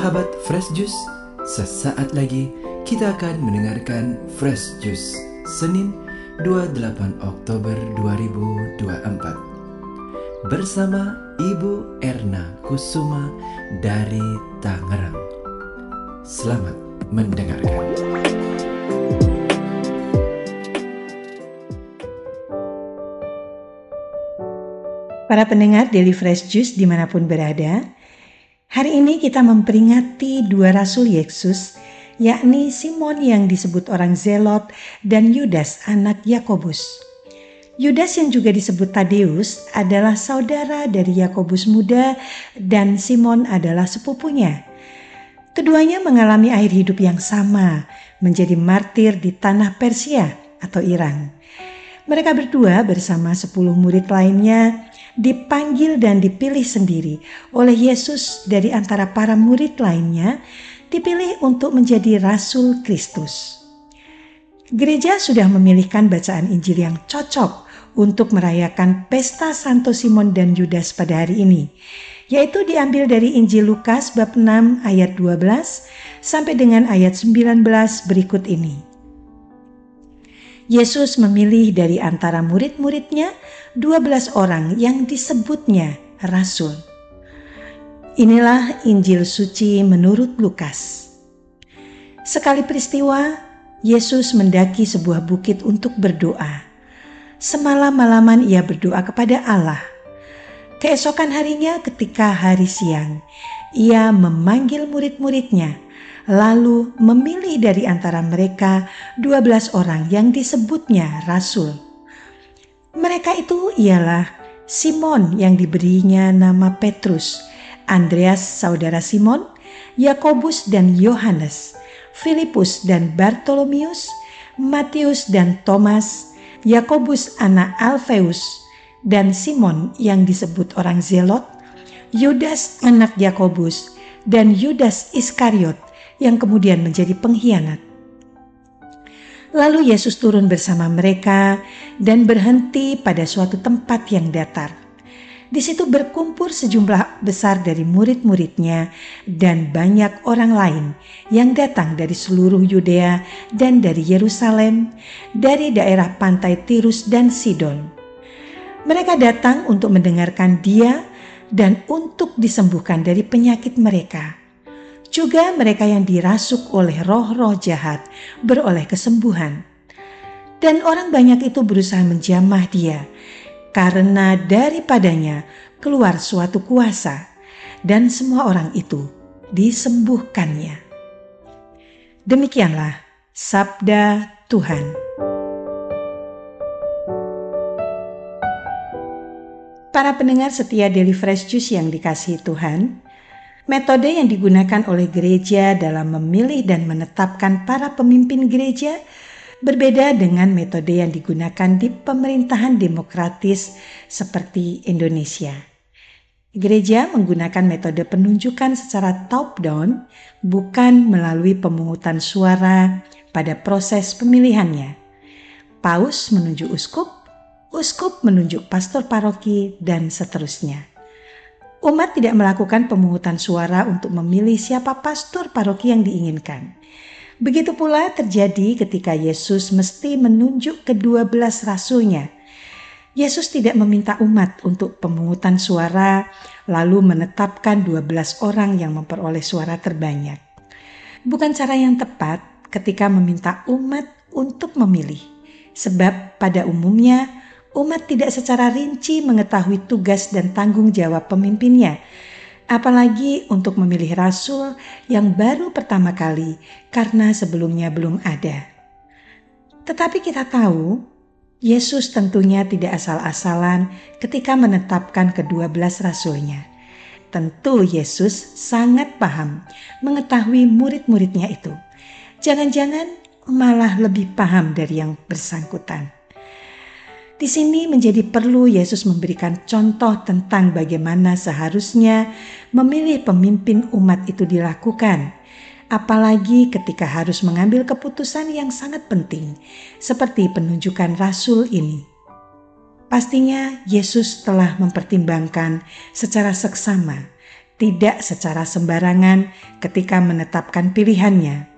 Sahabat Fresh Juice, sesaat lagi kita akan mendengarkan Fresh Juice Senin 28 Oktober 2024 bersama Ibu Erna Kusuma dari Tangerang. Selamat mendengarkan. Para pendengar Daily Fresh Juice dimanapun berada, hari ini kita memperingati dua rasul Yesus, yakni Simon yang disebut orang Zelot dan Yudas anak Yakobus. Yudas yang juga disebut Tadeus adalah saudara dari Yakobus muda dan Simon adalah sepupunya. Keduanya mengalami akhir hidup yang sama, menjadi martir di tanah Persia atau Iran. Mereka berdua bersama 10 murid lainnya dipanggil dan dipilih sendiri oleh Yesus dari antara para murid lainnya, dipilih untuk menjadi Rasul Kristus. Gereja sudah memilihkan bacaan Injil yang cocok untuk merayakan pesta Santo Simon dan Yudas pada hari ini, yaitu diambil dari Injil Lukas bab 6 ayat 12 sampai dengan ayat 19 berikut ini. Yesus memilih dari antara murid-muridnya 12 orang yang disebutnya rasul. Inilah Injil suci menurut Lukas. Sekali peristiwa, Yesus mendaki sebuah bukit untuk berdoa. Semalam-malaman ia berdoa kepada Allah. Keesokan harinya ketika hari siang, ia memanggil murid-muridnya, lalu memilih dari antara mereka 12 orang yang disebutnya rasul. Mereka itu ialah Simon yang diberinya nama Petrus, Andreas saudara Simon, Yakobus dan Yohanes, Filipus dan Bartolomius, Matius dan Thomas, Yakobus anak Alfeus, dan Simon yang disebut orang Zelot, Yudas anak Yakobus, dan Yudas Iskariot yang kemudian menjadi pengkhianat. Lalu Yesus turun bersama mereka dan berhenti pada suatu tempat yang datar. Di situ berkumpul sejumlah besar dari murid-muridnya dan banyak orang lain yang datang dari seluruh Yudea dan dari Yerusalem, dari daerah pantai Tirus dan Sidon. Mereka datang untuk mendengarkan Dia dan untuk disembuhkan dari penyakit mereka. Juga mereka yang dirasuk oleh roh-roh jahat beroleh kesembuhan. Dan orang banyak itu berusaha menjamah Dia, karena daripadanya keluar suatu kuasa, dan semua orang itu disembuhkannya. Demikianlah sabda Tuhan. Para pendengar setia Daily Fresh Juice yang dikasihi Tuhan, metode yang digunakan oleh gereja dalam memilih dan menetapkan para pemimpin gereja berbeda dengan metode yang digunakan di pemerintahan demokratis seperti Indonesia. Gereja menggunakan metode penunjukan secara top-down, bukan melalui pemungutan suara pada proses pemilihannya. Paus menunjuk uskup, uskup menunjuk pastor paroki, dan seterusnya. Umat tidak melakukan pemungutan suara untuk memilih siapa pastor paroki yang diinginkan. Begitu pula terjadi ketika Yesus mesti menunjuk ke-12 rasulnya. Yesus tidak meminta umat untuk pemungutan suara lalu menetapkan 12 orang yang memperoleh suara terbanyak. Bukan cara yang tepat ketika meminta umat untuk memilih. Sebab pada umumnya umat tidak secara rinci mengetahui tugas dan tanggung jawab pemimpinnya, apalagi untuk memilih rasul yang baru pertama kali karena sebelumnya belum ada. Tetapi kita tahu, Yesus tentunya tidak asal-asalan ketika menetapkan ke-12 rasulnya. Tentu Yesus sangat paham mengetahui murid-muridnya itu. Jangan-jangan malah lebih paham dari yang bersangkutan. Di sini menjadi perlu Yesus memberikan contoh tentang bagaimana seharusnya memilih pemimpin umat itu dilakukan, apalagi ketika harus mengambil keputusan yang sangat penting, seperti penunjukan rasul ini. Pastinya Yesus telah mempertimbangkan secara seksama tidak secara sembarangan ketika menetapkan pilihannya.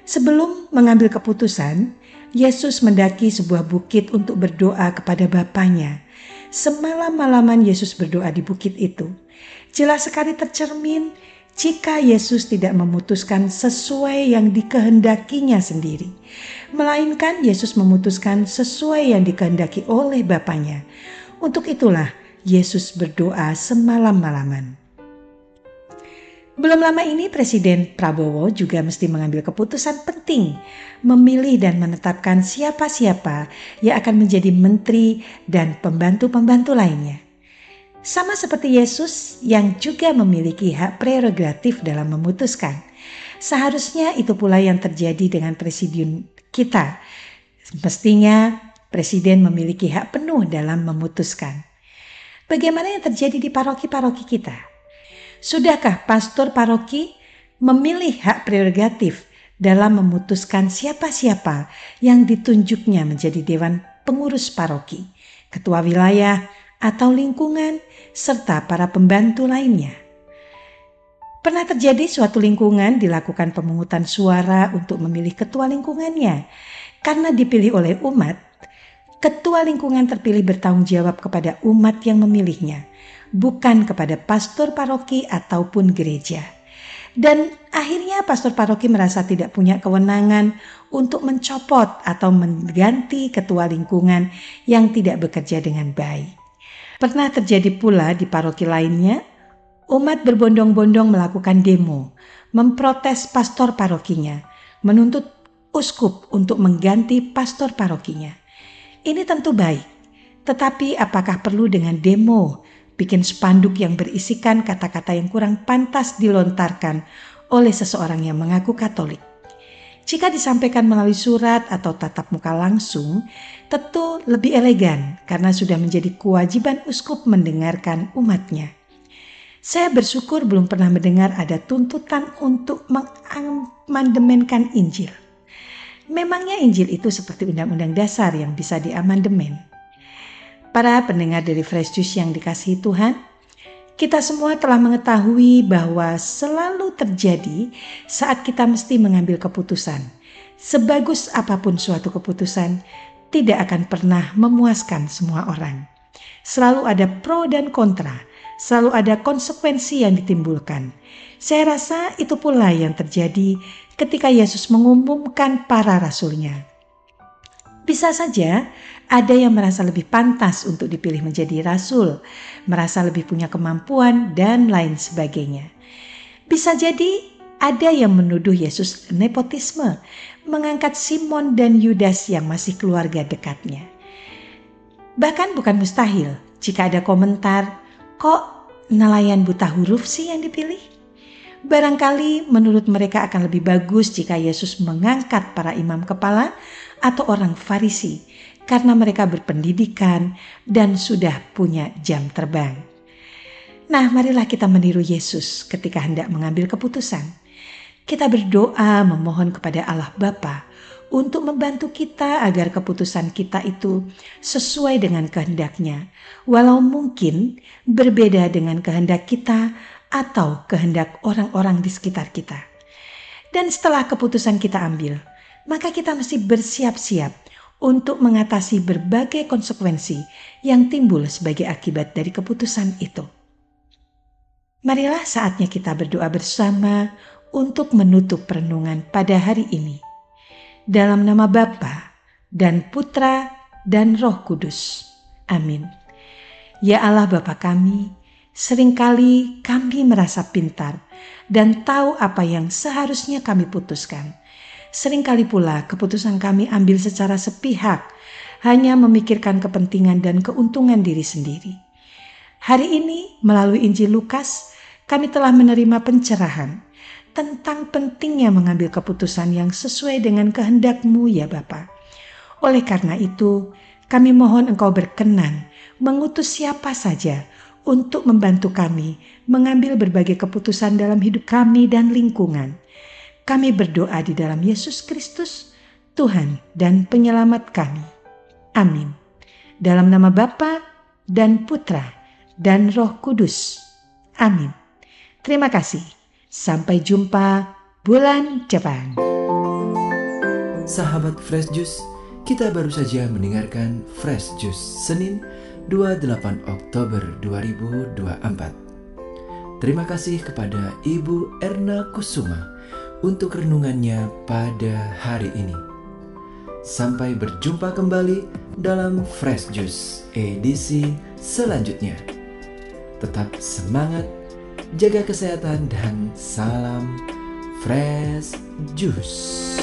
Sebelum mengambil keputusan, Yesus mendaki sebuah bukit untuk berdoa kepada Bapanya. Semalam-malaman Yesus berdoa di bukit itu. Jelas sekali tercermin jika Yesus tidak memutuskan sesuai yang dikehendakinya sendiri, melainkan Yesus memutuskan sesuai yang dikehendaki oleh Bapanya. Untuk itulah Yesus berdoa semalam-malaman. Belum lama ini Presiden Prabowo juga mesti mengambil keputusan penting, memilih dan menetapkan siapa-siapa yang akan menjadi menteri dan pembantu-pembantu lainnya. Sama seperti Yesus yang juga memiliki hak prerogatif dalam memutuskan. Seharusnya itu pula yang terjadi dengan presiden kita. Mestinya presiden memiliki hak penuh dalam memutuskan. Bagaimana yang terjadi di paroki-paroki kita? Sudahkah pastor paroki memilih hak prerogatif dalam memutuskan siapa-siapa yang ditunjuknya menjadi dewan pengurus paroki, ketua wilayah atau lingkungan, serta para pembantu lainnya? Pernah terjadi suatu lingkungan dilakukan pemungutan suara untuk memilih ketua lingkungannya. Karena dipilih oleh umat, ketua lingkungan terpilih bertanggung jawab kepada umat yang memilihnya, bukan kepada pastor paroki ataupun gereja. Dan akhirnya pastor paroki merasa tidak punya kewenangan untuk mencopot atau mengganti ketua lingkungan yang tidak bekerja dengan baik. Pernah terjadi pula di paroki lainnya, umat berbondong-bondong melakukan demo, memprotes pastor parokinya, menuntut uskup untuk mengganti pastor parokinya. Ini tentu baik, tetapi apakah perlu dengan demo, bikin spanduk yang berisikan kata-kata yang kurang pantas dilontarkan oleh seseorang yang mengaku Katolik? Jika disampaikan melalui surat atau tatap muka langsung, tentu lebih elegan karena sudah menjadi kewajiban uskup mendengarkan umatnya. Saya bersyukur belum pernah mendengar ada tuntutan untuk mengamandemenkan Injil. Memangnya Injil itu seperti undang-undang dasar yang bisa diamandemen? Para pendengar dari Fresh Juice yang dikasihi Tuhan, kita semua telah mengetahui bahwa selalu terjadi saat kita mesti mengambil keputusan. Sebagus apapun suatu keputusan, tidak akan pernah memuaskan semua orang. Selalu ada pro dan kontra, selalu ada konsekuensi yang ditimbulkan. Saya rasa itu pula yang terjadi ketika Yesus mengumumkan para rasulnya. Bisa saja ada yang merasa lebih pantas untuk dipilih menjadi rasul, merasa lebih punya kemampuan dan lain sebagainya. Bisa jadi ada yang menuduh Yesus nepotisme, mengangkat Simon dan Yudas yang masih keluarga dekatnya. Bahkan bukan mustahil jika ada komentar, kok nelayan buta huruf sih yang dipilih? Barangkali menurut mereka akan lebih bagus jika Yesus mengangkat para imam kepala atau orang Farisi karena mereka berpendidikan dan sudah punya jam terbang. Nah, marilah kita meniru Yesus ketika hendak mengambil keputusan. Kita berdoa memohon kepada Allah Bapa untuk membantu kita agar keputusan kita itu sesuai dengan kehendak-Nya, walau mungkin berbeda dengan kehendak kita atau kehendak orang-orang di sekitar kita. Dan setelah keputusan kita ambil, maka kita mesti bersiap-siap untuk mengatasi berbagai konsekuensi yang timbul sebagai akibat dari keputusan itu. Marilah saatnya kita berdoa bersama untuk menutup renungan pada hari ini. Dalam nama Bapa dan Putra dan Roh Kudus. Amin. Ya Allah Bapa kami, seringkali kami merasa pintar dan tahu apa yang seharusnya kami putuskan. Seringkali pula keputusan kami ambil secara sepihak, hanya memikirkan kepentingan dan keuntungan diri sendiri. Hari ini melalui Injil Lukas, kami telah menerima pencerahan tentang pentingnya mengambil keputusan yang sesuai dengan kehendak-Mu ya Bapa. Oleh karena itu, kami mohon Engkau berkenan mengutus siapa saja untuk membantu kami mengambil berbagai keputusan dalam hidup kami dan lingkungan. Kami berdoa di dalam Yesus Kristus, Tuhan dan Penyelamat kami. Amin. Dalam nama Bapa dan Putra dan Roh Kudus. Amin. Terima kasih. Sampai jumpa bulan depan. Sahabat Fresh Juice, kita baru saja mendengarkan Fresh Juice Senin 28 Oktober 2024. Terima kasih kepada Ibu Erna Kusuma untuk renungannya pada hari ini. Sampai berjumpa kembali dalam Fresh Juice edisi selanjutnya. Tetap semangat, jaga kesehatan, dan salam Fresh Juice.